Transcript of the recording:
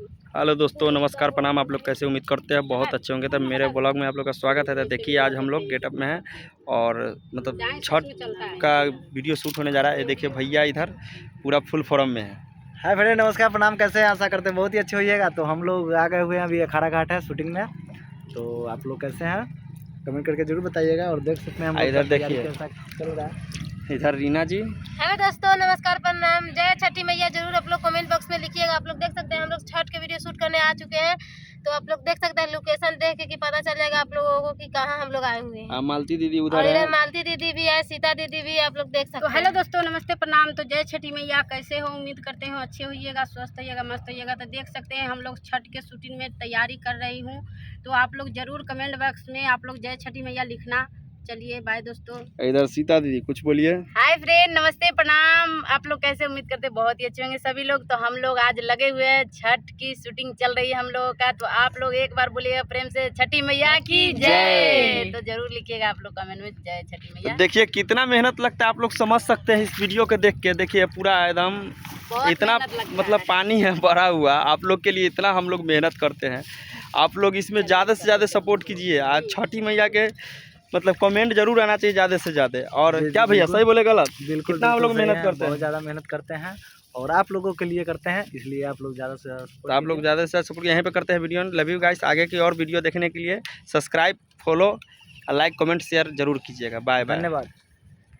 Hello दोस्तों, नमस्कार, प्रणाम। आप लोग कैसे? उम्मीद करते हैं बहुत अच्छे होंगे। तब मेरे ब्लॉग में आप लोग का स्वागत है। तो देखिए आज हम लोग गेटअप में हैं और मतलब छठ का वीडियो शूट होने जा रहा है। ये देखिए भैया इधर पूरा फुल फॉर्म में है। हाय फ्रेंड, नमस्कार, प्रणाम। कैसे हैं? आशा करते हैं बहुत ही अच्छे होइएगा। तो हम लोग आ गए हुए हैं, अभी अखाड़ा घाट है शूटिंग में। तो आप लोग कैसे हैं कमेंट करके जरूर बताइएगा। और देख सकते हैं हम लोग इधर देखिए, कैसा चल रहा है। इधर रीना जी। हेलो दोस्तों, नमस्कार, प्रणाम, जय छठी मैया। जरूर आप लोग कमेंट बॉक्स में लिखिएगा। आप लोग देख सकते हैं हम लोग छठ के वीडियो शूट करने आ चुके हैं। तो आप लोग देख सकते हैं लोकेशन देख के कि पता चल जाएगा आप लोगों को कि कहाँ हम लोग आए हुए हैं। मालती दीदी उधर और है, इधर मालती दीदी भी है, सीता दीदी भी है, आप लोग देख सकते हैं। तो हेलो दोस्तों, नमस्ते, प्रणाम। तो जय छठी मैया। कैसे हो? उम्मीद करते हो अच्छे होइएगा, स्वस्थ होइएगा, मस्त होइएगा। तो देख सकते हैं हम लोग छठ के शूटिंग में तैयारी कर रही हूँ। तो आप लोग जरूर कमेंट बॉक्स में आप लोग जय छठी मैया लिखना। चलिए बाय दोस्तों। इधर सीता दीदी, कुछ बोलिए। हाय फ्रेंड, नमस्ते, प्रणाम। आप लोग कैसे? उम्मीद करते हैं बहुत ही अच्छे होंगे सभी लोग। तो हम लोग आज लगे हुए हैं, छठ की शूटिंग चल रही है हम लोगों का। तो आप लोग एक बार बोलिएगा प्रेम से, छठी मैया की जय। तो जरूर लिखिएगा आप लोग कमेंट में, जय छठी मैया। देखिए कितना मेहनत लगता है, आप लोग समझ सकते हैं इस वीडियो को देख के। देखिए पूरा एकदम इतना मतलब पानी है भरा हुआ। आप लोग के लिए इतना हम लोग मेहनत करते हैं। आप लोग इसमें ज़्यादा से ज़्यादा सपोर्ट कीजिए। आज छठी मैया के मतलब कमेंट जरूर आना चाहिए ज़्यादा से ज़्यादा। और क्या भैया सही बोले गलत? बिल्कुल, कितना हम लोग मेहनत करते हैं, बहुत ज़्यादा मेहनत करते हैं। और आप लोगों के लिए करते हैं, इसलिए आप लोग ज़्यादा से तो आप लोग ज़्यादा से ज़्यादा सपोर्ट यहीं पे करते हैं वीडियो। Love you guys. आगे की और वीडियो देखने के लिए subscribe, follow, like, comment, share जरूर कीजिएगा। Bye bye. धन्यवाद।